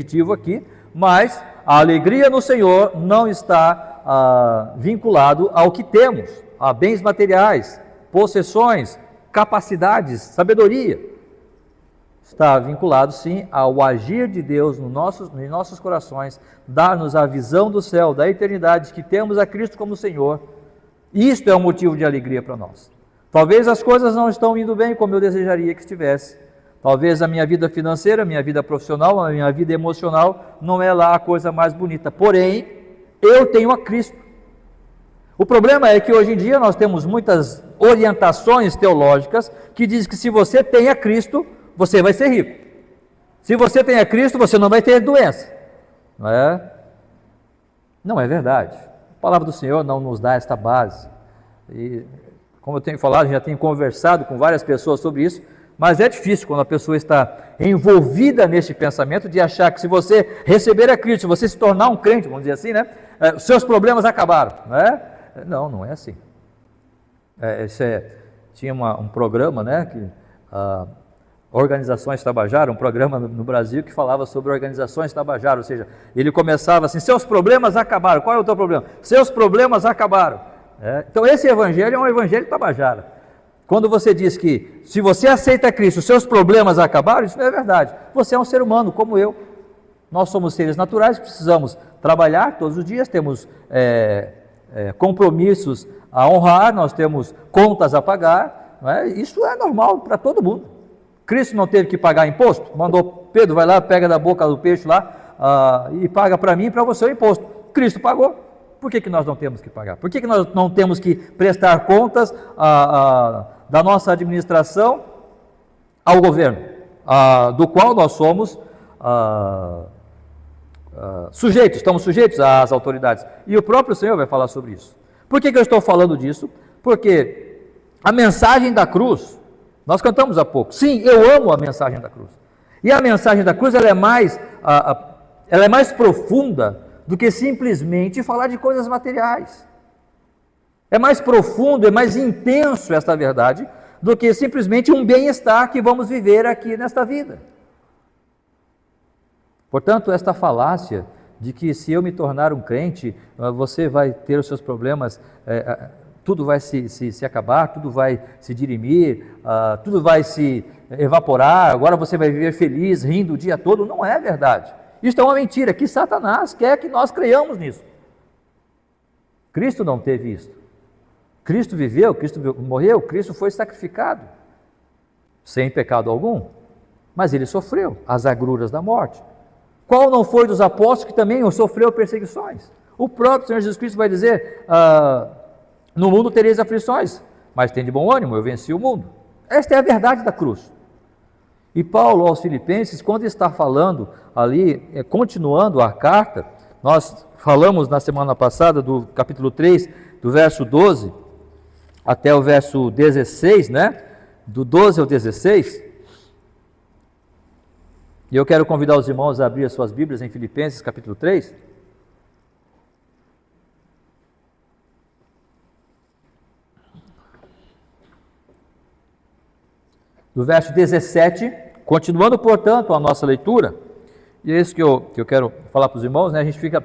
positivo aqui, mas a alegria no Senhor não está vinculado ao que temos, a bens materiais, possessões, capacidades, sabedoria. Está vinculado sim ao agir de Deus nos nossos corações, dar-nos a visão do céu, da eternidade, que temos a Cristo como Senhor. Isto é um motivo de alegria para nós. Talvez as coisas não estão indo bem como eu desejaria que estivesse. Talvez a minha vida financeira, a minha vida profissional, a minha vida emocional não é lá a coisa mais bonita. Porém, eu tenho a Cristo. O problema é que hoje em dia nós temos muitas orientações teológicas que dizem que se você tem a Cristo, você vai ser rico. Se você tem a Cristo, você não vai ter doença. Não é? Não é verdade. A palavra do Senhor não nos dá esta base. E, como eu tenho falado, já tenho conversado com várias pessoas sobre isso, mas é difícil quando a pessoa está envolvida neste pensamento de achar que se você receber a Cristo, se você se tornar um crente, vamos dizer assim, né? Os seus problemas acabaram. Não é? Não é assim. Tinha um programa, né? Que, Organizações Tabajara, um programa no Brasil que falava sobre organizações Tabajara, ou seja, ele começava assim: seus problemas acabaram. Qual é o teu problema? Seus problemas acabaram. Então esse evangelho é um evangelho Tabajara. Quando você diz que se você aceita Cristo, seus problemas acabaram, isso não é verdade. Você é um ser humano como eu. Nós somos seres naturais, precisamos trabalhar todos os dias, temos compromissos a honrar, nós temos contas a pagar, não é? Isso é normal para todo mundo. Cristo não teve que pagar imposto? Mandou Pedro, vai lá, pega da boca do peixe lá e paga para mim e para você o imposto. Cristo pagou. Por que nós não temos que pagar? Por que nós não temos que prestar contas da nossa administração ao governo, do qual nós somos sujeitos, estamos sujeitos às autoridades? E o próprio Senhor vai falar sobre isso. Por que eu estou falando disso? Porque a mensagem da cruz, nós cantamos há pouco, sim, eu amo a mensagem da cruz. E a mensagem da cruz ela é mais profunda do que simplesmente falar de coisas materiais. É mais profundo, é mais intenso esta verdade do que simplesmente um bem-estar que vamos viver aqui nesta vida. Portanto, esta falácia de que se eu me tornar um crente, você vai ter os seus problemas, tudo vai se acabar, tudo vai se dirimir, tudo vai se evaporar, agora você vai viver feliz, rindo o dia todo, não é verdade. Isso é uma mentira, que Satanás quer que nós creiamos nisso. Cristo não teve isso. Cristo viveu, Cristo morreu, Cristo foi sacrificado, sem pecado algum, mas ele sofreu as agruras da morte. Qual não foi dos apóstolos que também sofreu perseguições? O próprio Senhor Jesus Cristo vai dizer: no mundo tereis aflições, mas tem de bom ânimo, eu venci o mundo. Esta é a verdade da cruz. E Paulo aos Filipenses, quando está falando ali, continuando a carta, nós falamos na semana passada do capítulo 3, do verso 12 até o verso 16, né? Do 12 ao 16. E eu quero convidar os irmãos a abrir as suas Bíblias em Filipenses capítulo 3. Do verso 17, continuando, portanto, a nossa leitura, e é isso que eu quero falar para os irmãos, né? A gente fica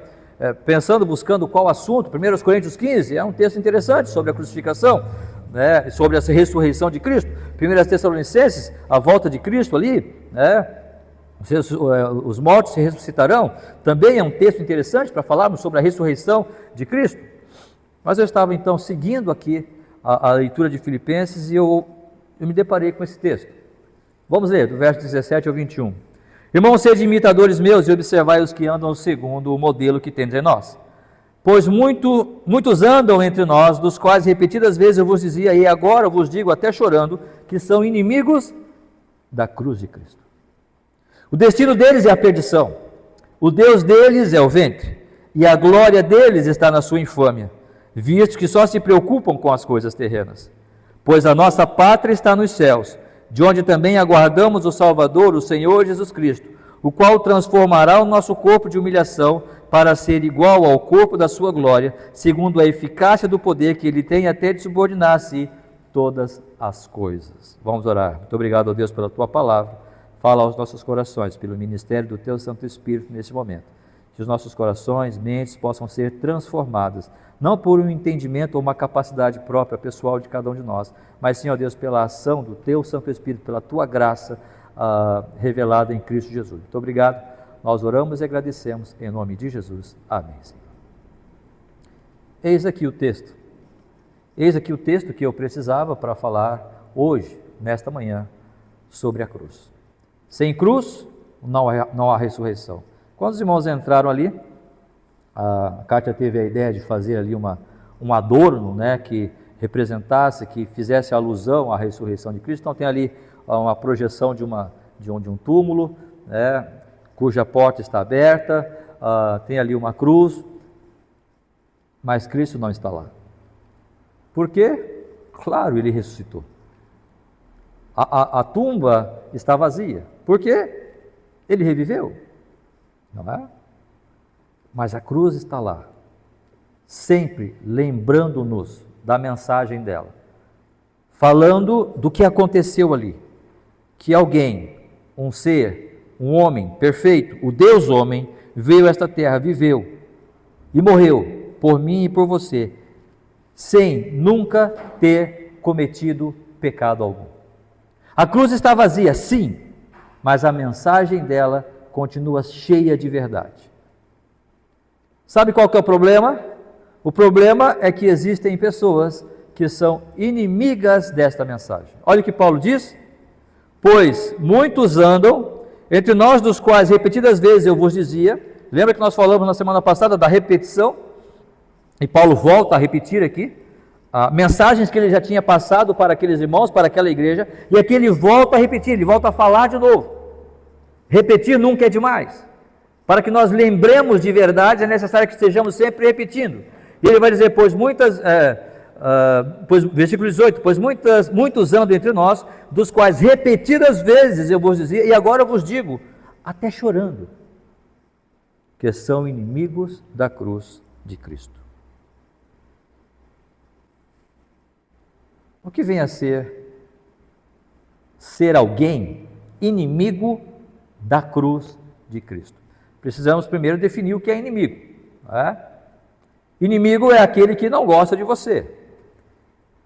pensando, buscando qual assunto. 1 Coríntios 15 é um texto interessante sobre a crucificação, né? Sobre essa ressurreição de Cristo. 1 Tessalonicenses, a volta de Cristo ali, né? Os mortos se ressuscitarão, também é um texto interessante para falarmos sobre a ressurreição de Cristo. Mas eu estava então seguindo aqui a leitura de Filipenses e eu me deparei com esse texto. Vamos ler, do verso 17 ao 21. Irmãos, sede imitadores meus e observai os que andam segundo o modelo que tendes em nós. Pois muitos andam entre nós, dos quais repetidas vezes eu vos dizia, e agora vos digo até chorando, que são inimigos da cruz de Cristo. O destino deles é a perdição, o Deus deles é o ventre, e a glória deles está na sua infâmia, visto que só se preocupam com as coisas terrenas. Pois a nossa pátria está nos céus, de onde também aguardamos o Salvador, o Senhor Jesus Cristo, o qual transformará o nosso corpo de humilhação para ser igual ao corpo da sua glória, segundo a eficácia do poder que ele tem até de subordinar a si todas as coisas. Vamos orar. Muito obrigado, ó Deus, pela tua palavra. fala aos nossos corações, pelo ministério do Teu Santo Espírito nesse momento. Que os nossos corações, mentes possam ser transformadas, não por um entendimento ou uma capacidade própria, pessoal de cada um de nós, mas sim, ó Deus, pela ação do Teu Santo Espírito, pela Tua graça revelada em Cristo Jesus. Muito obrigado, nós oramos e agradecemos, em nome de Jesus. Amém, Senhor. Eis aqui o texto. Eis aqui o texto que eu precisava para falar hoje, nesta manhã, sobre a cruz. Sem cruz, não há ressurreição. Quando os irmãos entraram ali, a Kátia teve a ideia de fazer ali um adorno, né, que representasse, que fizesse alusão à ressurreição de Cristo. Então tem ali uma projeção de um túmulo, né, cuja porta está aberta, tem ali uma cruz, mas Cristo não está lá. Por quê? Claro, Ele ressuscitou. A tumba está vazia. Por quê? Ele reviveu. Não é? Mas a cruz está lá, sempre lembrando-nos da mensagem dela, falando do que aconteceu ali, que alguém, um ser, um homem perfeito, o Deus homem, veio a esta terra, viveu e morreu por mim e por você, sem nunca ter cometido pecado algum. A cruz está vazia, sim, mas a mensagem dela continua cheia de verdade. Sabe qual que é o problema? O problema é que existem pessoas que são inimigas desta mensagem. Olha o que Paulo diz: pois muitos andam, entre nós dos quais repetidas vezes eu vos dizia. Lembra que nós falamos na semana passada da repetição? E Paulo volta a repetir aqui mensagens que ele já tinha passado para aqueles irmãos, para aquela igreja, e aqui ele volta a repetir, ele volta a falar de novo. Repetir nunca é demais. Para que nós lembremos de verdade, é necessário que estejamos sempre repetindo. E ele vai dizer, versículo 18, pois muitos andam entre nós, dos quais repetidas vezes eu vos dizia, e agora eu vos digo, até chorando, que são inimigos da cruz de Cristo. O que vem a ser alguém inimigo da cruz de Cristo? Precisamos primeiro definir o que é inimigo. Inimigo é aquele que não gosta de você.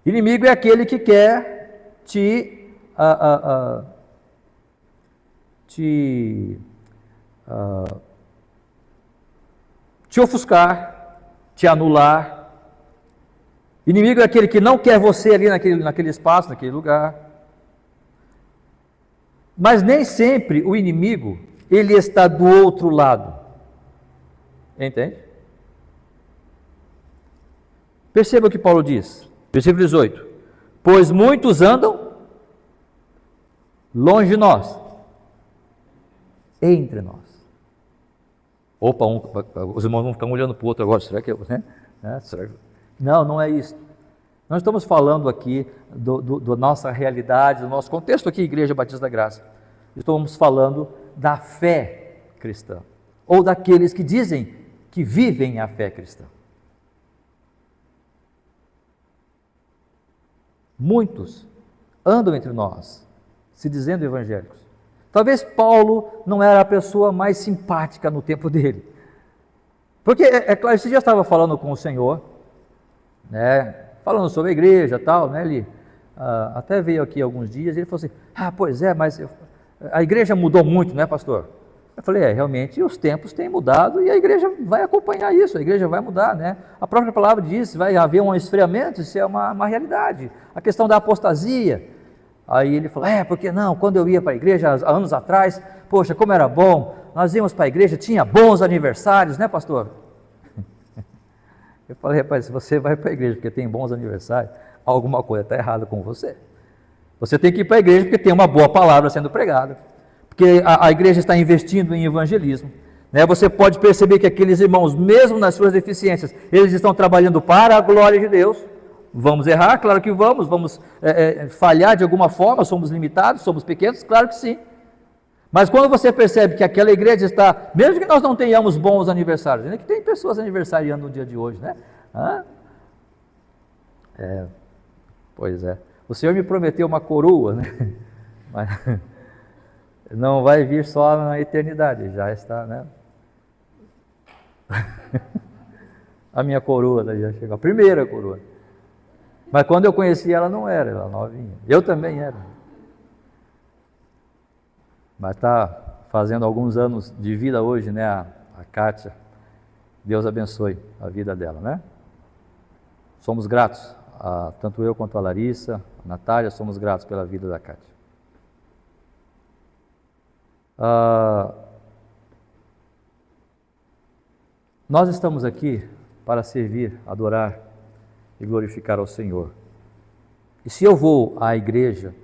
Inimigo é aquele que quer te ofuscar, te anular. Inimigo é aquele que não quer você ali naquele espaço, naquele lugar. Mas nem sempre o inimigo, ele está do outro lado. Entende? Perceba o que Paulo diz, versículo 18. Pois muitos andam longe de nós, entre nós. Opa, os irmãos vão ficar um olhando para o outro agora, será que Não, não é isso. Nós estamos falando aqui da nossa realidade, do nosso contexto aqui, Igreja Batista da Graça. Estamos falando da fé cristã, ou daqueles que dizem que vivem a fé cristã. Muitos andam entre nós, se dizendo evangélicos. Talvez Paulo não era a pessoa mais simpática no tempo dele. Porque, é claro, esse dia eu estava falando com o Senhor, né, falando sobre a igreja e tal, né, ele até veio aqui alguns dias, e ele falou assim, pois é, mas a igreja mudou muito, né, pastor? Eu falei, realmente os tempos têm mudado e a igreja vai acompanhar isso, a igreja vai mudar, né? A própria palavra diz, vai haver um esfriamento, isso é uma realidade. A questão da apostasia. Aí ele falou, porque não, quando eu ia para a igreja há anos atrás, poxa, como era bom, nós íamos para a igreja, tinha bons aniversários, né, pastor? Eu falei, rapaz, se você vai para a igreja porque tem bons aniversários, alguma coisa está errada com você. Você tem que ir para a igreja porque tem uma boa palavra sendo pregada, porque a igreja está investindo em evangelismo, né? Você pode perceber que aqueles irmãos, mesmo nas suas deficiências, eles estão trabalhando para a glória de Deus. Vamos errar? Claro que vamos falhar de alguma forma, somos limitados, somos pequenos, claro que sim. Mas quando você percebe que aquela igreja está, mesmo que nós não tenhamos bons aniversários, ainda que tem pessoas aniversariando no dia de hoje, né? Pois é. O Senhor me prometeu uma coroa, né? Mas, não vai vir só na eternidade, já está, né? A minha coroa daí já chegou, a primeira coroa. Mas quando eu conheci ela não era, ela novinha. Eu também era. Mas está fazendo alguns anos de vida hoje, né, a Kátia. Deus abençoe a vida dela, né? Somos gratos, tanto eu quanto a Larissa, a Natália, somos gratos pela vida da Kátia. Nós estamos aqui para servir, adorar e glorificar ao Senhor. E se eu vou à igreja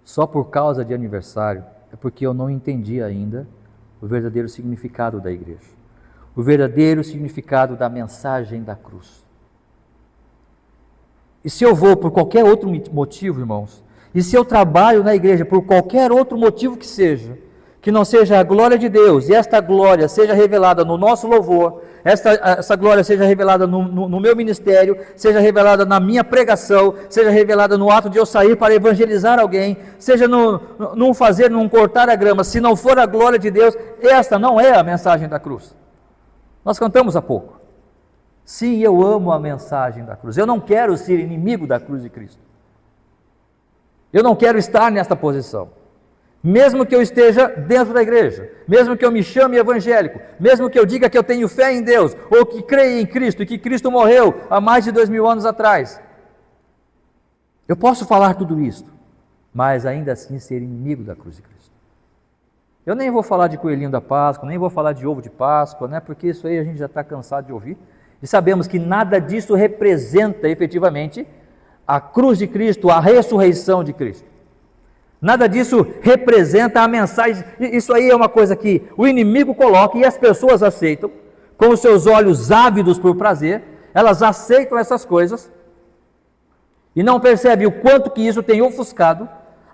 só por causa de aniversário, é porque eu não entendi ainda o verdadeiro significado da igreja, o verdadeiro significado da mensagem da cruz. E se eu vou por qualquer outro motivo, irmãos, e se eu trabalho na igreja por qualquer outro motivo que não seja a glória de Deus, e esta glória seja revelada no nosso louvor, essa glória seja revelada no meu ministério, seja revelada na minha pregação, seja revelada no ato de eu sair para evangelizar alguém, seja num cortar a grama, se não for a glória de Deus, esta não é a mensagem da cruz. Nós cantamos há pouco. Sim, eu amo a mensagem da cruz. Eu não quero ser inimigo da cruz de Cristo. Eu não quero estar nesta posição. Mesmo que eu esteja dentro da igreja, mesmo que eu me chame evangélico, mesmo que eu diga que eu tenho fé em Deus, ou que creio em Cristo, e que Cristo morreu há mais de 2000 anos atrás, eu posso falar tudo isso, mas ainda assim ser inimigo da cruz de Cristo. Eu nem vou falar de coelhinho da Páscoa, nem vou falar de ovo de Páscoa, né? Porque isso aí a gente já está cansado de ouvir, e sabemos que nada disso representa efetivamente a cruz de Cristo, a ressurreição de Cristo. Nada disso representa a mensagem. Isso aí é uma coisa que o inimigo coloca e as pessoas aceitam, com os seus olhos ávidos por prazer, elas aceitam essas coisas e não percebem o quanto que isso tem ofuscado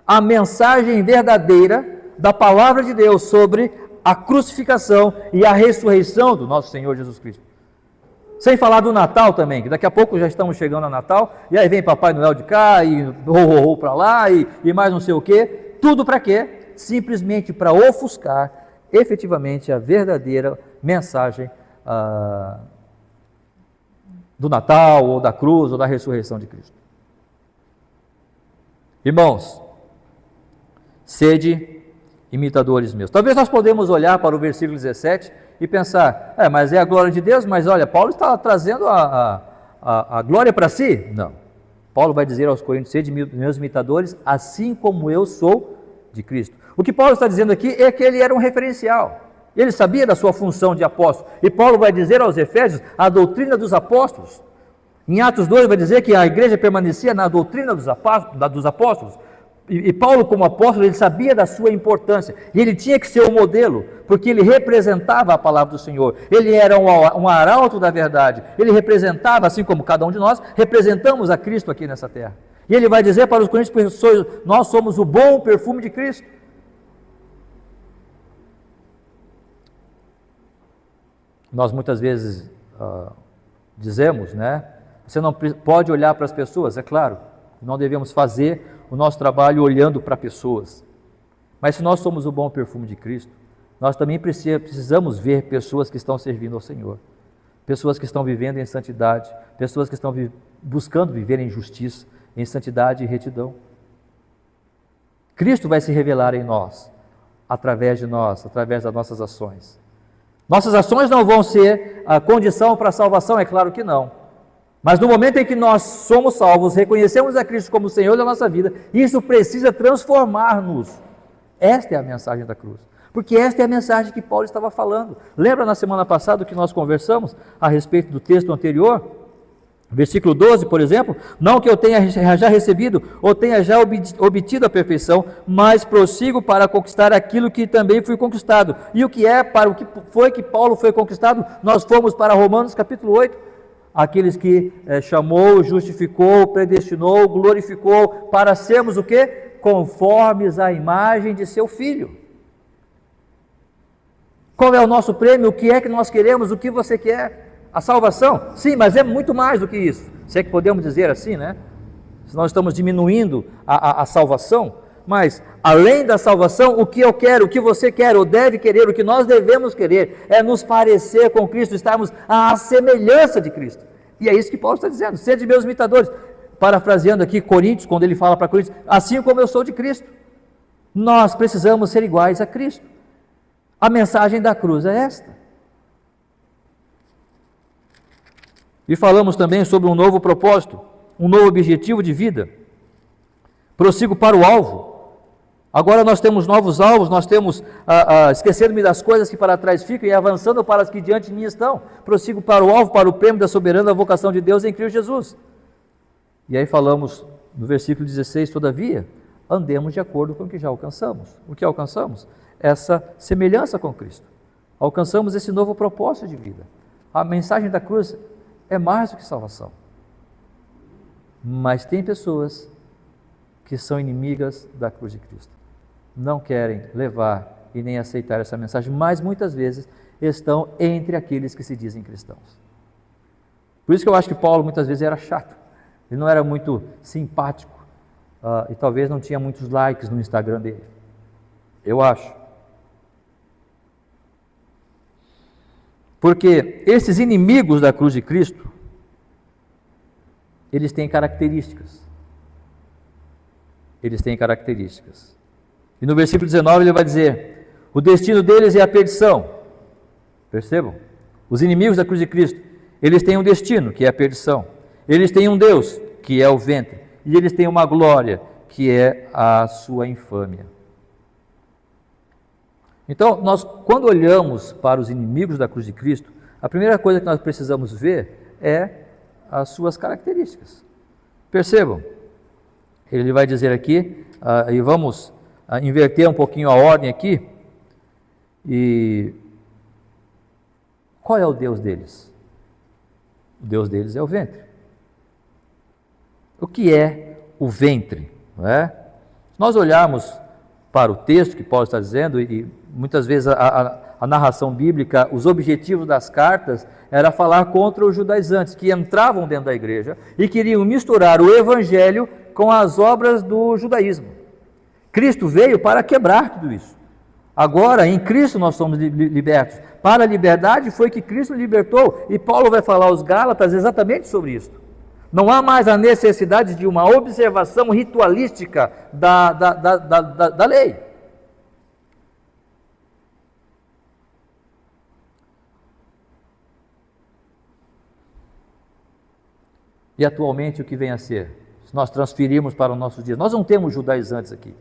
a mensagem verdadeira da palavra de Deus sobre a crucificação e a ressurreição do nosso Senhor Jesus Cristo. Sem falar do Natal também, que daqui a pouco já estamos chegando ao Natal, e aí vem Papai Noel de cá, e ho para lá, e mais não sei o quê. Tudo para quê? Simplesmente para ofuscar efetivamente a verdadeira mensagem do Natal, ou da cruz, ou da ressurreição de Cristo. Irmãos, sede imitadores meus. Talvez nós podemos olhar para o versículo 17 e pensar, mas é a glória de Deus, mas olha, Paulo está trazendo a glória para si? Não. Paulo vai dizer aos Coríntios, sede meus imitadores, assim como eu sou de Cristo. O que Paulo está dizendo aqui é que ele era um referencial. Ele sabia da sua função de apóstolo. E Paulo vai dizer aos Efésios a doutrina dos apóstolos. Em Atos 2 vai dizer que a igreja permanecia na doutrina dos apóstolos. E Paulo, como apóstolo, ele sabia da sua importância, e ele tinha que ser o modelo, porque ele representava a palavra do Senhor, ele era um arauto da verdade, ele representava, assim como cada um de nós, representamos a Cristo aqui nessa terra. E ele vai dizer para os coríntios, nós somos o bom perfume de Cristo. Nós muitas vezes dizemos, né? Você não pode olhar para as pessoas, é claro, não devemos fazer o nosso trabalho olhando para pessoas. Mas se nós somos o bom perfume de Cristo, nós também precisamos ver pessoas que estão servindo ao Senhor, pessoas que estão vivendo em santidade, pessoas que estão buscando viver em justiça, em santidade e retidão. Cristo vai se revelar em nós, através de nós, através das nossas ações. Nossas ações não vão ser a condição para a salvação, é claro que não. Mas no momento em que nós somos salvos, reconhecemos a Cristo como o Senhor da nossa vida, isso precisa transformar-nos. Esta é a mensagem da cruz. Porque esta é a mensagem que Paulo estava falando. Lembra na semana passada que nós conversamos a respeito do texto anterior? Versículo 12, por exemplo, não que eu tenha já recebido ou tenha já obtido a perfeição, mas prossigo para conquistar aquilo que também fui conquistado. E o que é para o que foi que Paulo foi conquistado? Nós fomos para Romanos capítulo 8. Aqueles que chamou, justificou, predestinou, glorificou, para sermos o quê? Conformes à imagem de seu Filho. Qual é o nosso prêmio? O que é que nós queremos? O que você quer? A salvação? Sim, mas é muito mais do que isso. Se é que podemos dizer assim, né? Se nós estamos diminuindo a salvação, Mas, além da salvação, o que eu quero, o que você quer, ou deve querer, o que nós devemos querer, é nos parecer com Cristo, estarmos à semelhança de Cristo. E é isso que Paulo está dizendo: sede meus imitadores. Parafraseando aqui Coríntios, quando ele fala para Coríntios, assim como eu sou de Cristo. Nós precisamos ser iguais a Cristo. A mensagem da cruz é esta. E falamos também sobre um novo propósito, um novo objetivo de vida. Prossigo para o alvo. Agora nós temos novos alvos, nós temos, esquecendo-me das coisas que para trás ficam e avançando para as que diante de mim estão. Prossigo para o alvo, para o prêmio da soberana vocação de Deus em Cristo Jesus. E aí falamos no versículo 16, todavia, andemos de acordo com o que já alcançamos. O que alcançamos? Essa semelhança com Cristo. Alcançamos esse novo propósito de vida. A mensagem da cruz é mais do que salvação. Mas tem pessoas que são inimigas da cruz de Cristo. Não querem levar e nem aceitar essa mensagem, mas muitas vezes estão entre aqueles que se dizem cristãos. Por isso que eu acho que Paulo muitas vezes era chato. Ele não era muito simpático e talvez não tinha muitos likes no Instagram dele. Eu acho. Porque esses inimigos da cruz de Cristo, eles têm características. Eles têm características. E no versículo 19 ele vai dizer: o destino deles é a perdição. Percebam? Os inimigos da cruz de Cristo, eles têm um destino, que é a perdição. Eles têm um Deus, que é o ventre. E eles têm uma glória, que é a sua infâmia. Então, nós, quando olhamos para os inimigos da cruz de Cristo, a primeira coisa que nós precisamos ver é as suas características. Percebam? Ele vai dizer aqui, e vamos inverter um pouquinho a ordem aqui. E qual é o Deus deles? O Deus deles é o ventre. O que é o ventre? Não é? Se nós olharmos para o texto que Paulo está dizendo, e muitas vezes a narração bíblica, os objetivos das cartas era falar contra os judaizantes que entravam dentro da igreja e queriam misturar o evangelho com as obras do judaísmo. Cristo veio para quebrar tudo isso. Agora, em Cristo nós somos libertos. Para a liberdade foi que Cristo libertou, e Paulo vai falar aos Gálatas exatamente sobre isso. Não há mais a necessidade de uma observação ritualística da lei. E atualmente o que vem a ser? Se nós transferirmos para os nossos dias, nós não temos judaizantes aqui.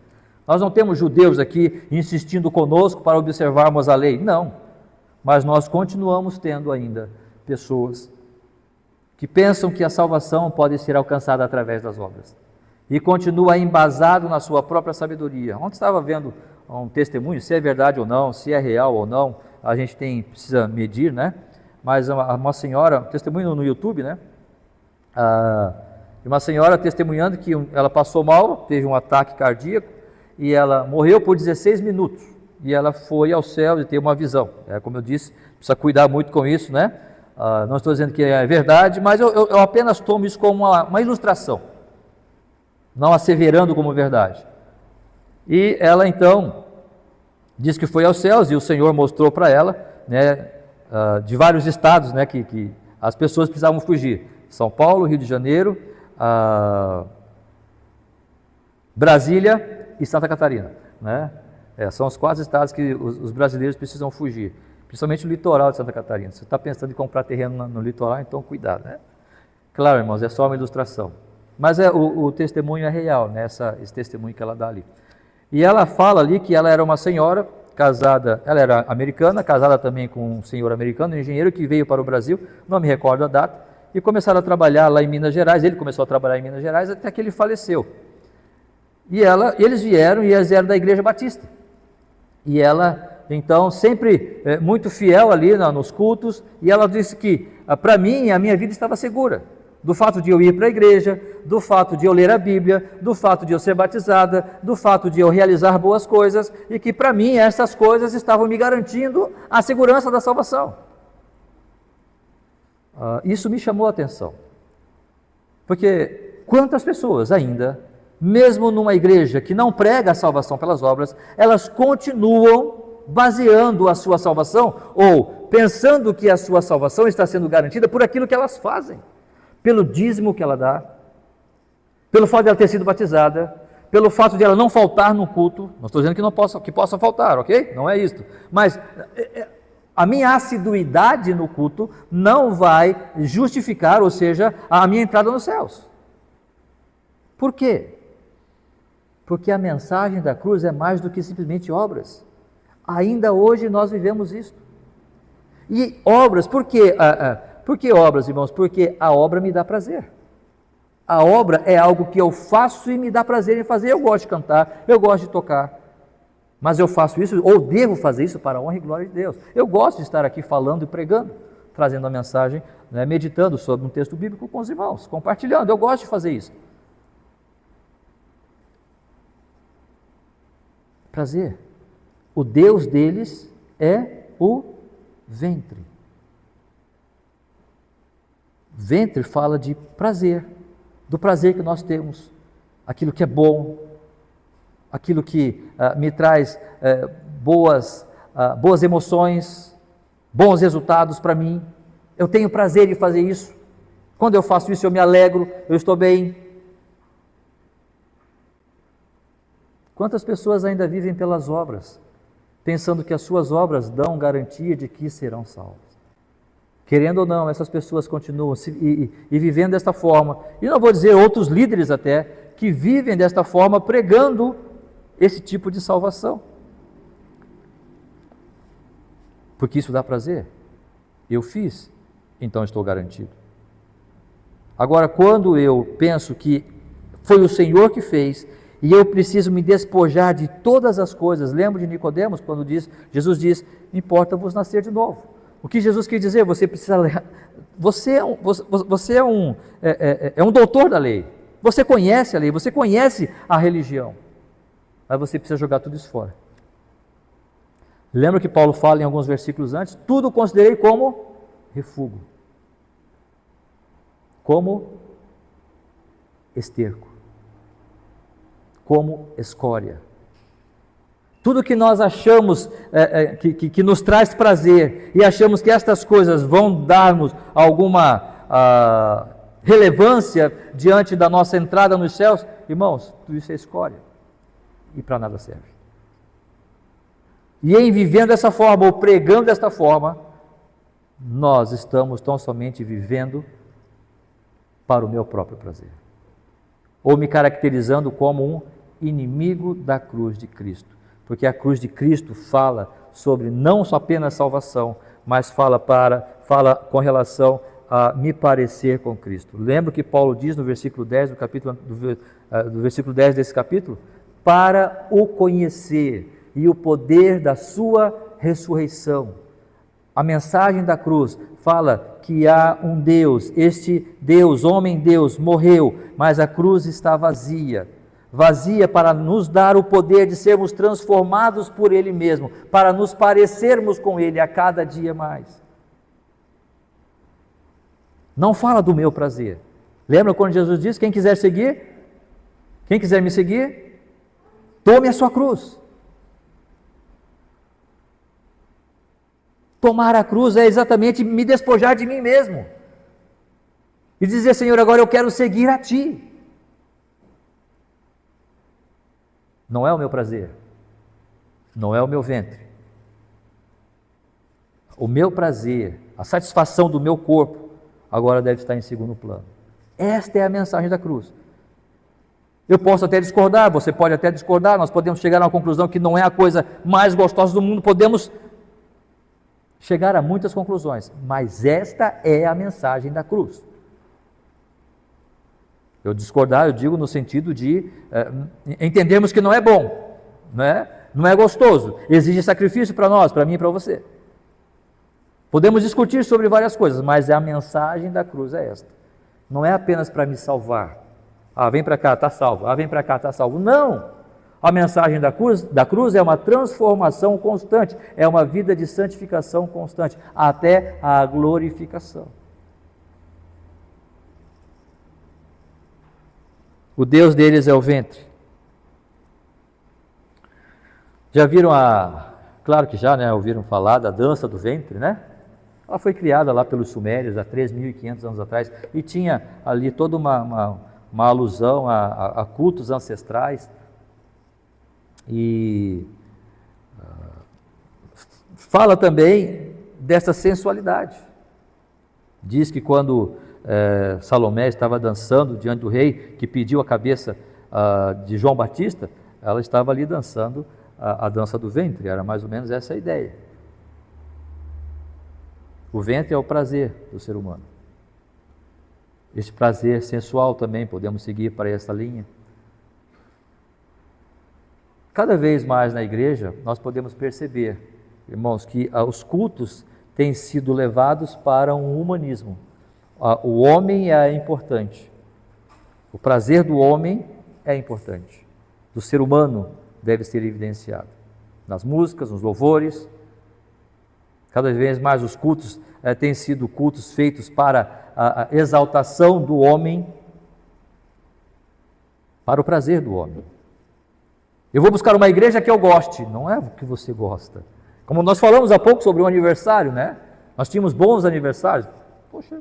Nós não temos judeus aqui insistindo conosco para observarmos a lei. Não. Mas nós continuamos tendo ainda pessoas que pensam que a salvação pode ser alcançada através das obras. E continua embasado na sua própria sabedoria. Ontem estava vendo um testemunho, se é verdade ou não, se é real ou não, a gente precisa medir, né? Mas uma senhora, testemunho no YouTube, né? Uma senhora testemunhando que ela passou mal, teve um ataque cardíaco e ela morreu por 16 minutos. E ela foi ao céu e teve uma visão. Como eu disse, precisa cuidar muito com isso, né? Não estou dizendo que é verdade, mas eu apenas tomo isso como uma ilustração, não asseverando como verdade. E ela então diz que foi aos céus e o Senhor mostrou para ela, né, de vários estados, né, que as pessoas precisavam fugir: São Paulo, Rio de Janeiro, Brasília e Santa Catarina, né? São os 4 estados que os brasileiros precisam fugir. Principalmente o litoral de Santa Catarina. Se você está pensando em comprar terreno no litoral, então cuidado, né? Claro, irmãos, é só uma ilustração. Mas o testemunho é real, né? Esse testemunho que ela dá ali. E ela fala ali que ela era uma senhora casada, ela era americana, casada também com um senhor americano, um engenheiro que veio para o Brasil, não me recordo a data, e começaram a trabalhar lá em Minas Gerais. Ele começou a trabalhar em Minas Gerais até que ele faleceu. E eles vieram, e eles eram da Igreja Batista. E ela... Então, sempre muito fiel ali nos cultos, e ela disse que, para mim, a minha vida estava segura, do fato de eu ir para a igreja, do fato de eu ler a Bíblia, do fato de eu ser batizada, do fato de eu realizar boas coisas, e que, para mim, essas coisas estavam me garantindo a segurança da salvação. Isso me chamou a atenção, porque quantas pessoas ainda mesmo numa igreja que não prega a salvação pelas obras, elas continuam baseando a sua salvação, ou pensando que a sua salvação está sendo garantida por aquilo que elas fazem, pelo dízimo que ela dá, pelo fato de ela ter sido batizada, pelo fato de ela não faltar no culto. Não estou dizendo que possa faltar, ok? Não é isso. Mas a minha assiduidade no culto não vai justificar, ou seja, a minha entrada nos céus. Por quê? Porque a mensagem da cruz é mais do que simplesmente obras. Ainda hoje nós vivemos isso. E obras, por quê? Por que obras, irmãos? Porque a obra me dá prazer. A obra é algo que eu faço e me dá prazer em fazer. Eu gosto de cantar, eu gosto de tocar, mas eu faço isso, ou devo fazer isso para a honra e glória de Deus. Eu gosto de estar aqui falando e pregando, trazendo a mensagem, né, meditando sobre um texto bíblico com os irmãos, compartilhando. Eu gosto de fazer isso. Prazer. O Deus deles é o ventre. Ventre fala de prazer, do prazer que nós temos, aquilo que é bom, aquilo que me traz boas emoções, bons resultados para mim. Eu tenho prazer em fazer isso. Quando eu faço isso, eu me alegro, eu estou bem. Quantas pessoas ainda vivem pelas obras, pensando que as suas obras dão garantia de que serão salvas? Querendo ou não, essas pessoas continuam vivendo desta forma. E não vou dizer outros líderes até, que vivem desta forma, pregando esse tipo de salvação. Porque isso dá prazer. Eu fiz, então estou garantido. Agora, quando eu penso que foi o Senhor que fez, e eu preciso me despojar de todas as coisas, lembro de Nicodemos, quando Jesus diz, importa-vos nascer de novo. O que Jesus quer dizer? Você precisa... Você é um doutor da lei. Você conhece a lei, você conhece a religião. Mas você precisa jogar tudo isso fora. Lembra que Paulo fala em alguns versículos antes? Tudo considerei como refúgio. Como esterco. Como escória. Tudo que nós achamos que nos traz prazer e achamos que estas coisas vão dar-nos alguma relevância diante da nossa entrada nos céus, irmãos, tudo isso é escória e para nada serve. E em vivendo dessa forma ou pregando desta forma, nós estamos tão somente vivendo para o meu próprio prazer, ou me caracterizando como um inimigo da cruz de Cristo. Porque a cruz de Cristo fala sobre não só apenas salvação, mas fala com relação a me parecer com Cristo. Lembra que Paulo diz no versículo 10 do versículo 10 desse capítulo? Para o conhecer e o poder da sua ressurreição. A mensagem da cruz fala que há um Deus, este Deus, homem-Deus, morreu, mas a cruz está vazia. Vazia para nos dar o poder de sermos transformados por Ele mesmo, para nos parecermos com Ele a cada dia mais. Não fala do meu prazer. Lembra quando Jesus disse, quem quiser me seguir, tome a sua cruz. Tomar a cruz é exatamente me despojar de mim mesmo. E dizer, Senhor, agora eu quero seguir a Ti. Não é o meu prazer, não é o meu ventre. O meu prazer, a satisfação do meu corpo, agora deve estar em segundo plano. Esta é a mensagem da cruz. Eu posso até discordar, você pode até discordar, nós podemos chegar a uma conclusão que não é a coisa mais gostosa do mundo, podemos chegar a muitas conclusões, mas esta é a mensagem da cruz. Eu discordar, eu digo no sentido de entendermos que não é bom, não é gostoso, exige sacrifício para nós, para mim e para você. Podemos discutir sobre várias coisas, mas a mensagem da cruz é esta. Não é apenas para me salvar. Vem para cá, está salvo. Vem para cá, está salvo. Não! A mensagem da cruz é uma transformação constante, é uma vida de santificação constante, até a glorificação. O Deus deles é o ventre. Já viram claro que já, né, ouviram falar da dança do ventre, né? Ela foi criada lá pelos sumérios há 3.500 anos atrás e tinha ali toda uma alusão a cultos ancestrais e fala também dessa sensualidade. Diz que quando Salomé estava dançando diante do rei que pediu a cabeça de João Batista, ela estava ali dançando a dança do ventre, era mais ou menos essa a ideia. O ventre é o prazer do ser humano. Esse prazer sensual também podemos seguir para essa linha. Cada vez mais na igreja nós podemos perceber, irmãos, que os cultos têm sido levados para um humanismo. O homem é importante. O prazer do homem é importante. Do ser humano deve ser evidenciado. Nas músicas, nos louvores. Cada vez mais os cultos têm sido cultos feitos para a exaltação do homem, para o prazer do homem. Eu vou buscar uma igreja que eu goste, não é o que você gosta. Como nós falamos há pouco sobre o aniversário, né? Nós tínhamos bons aniversários. Poxa,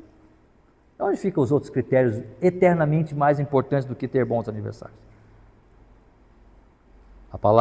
onde ficam os outros critérios eternamente mais importantes do que ter bons aniversários? A palavra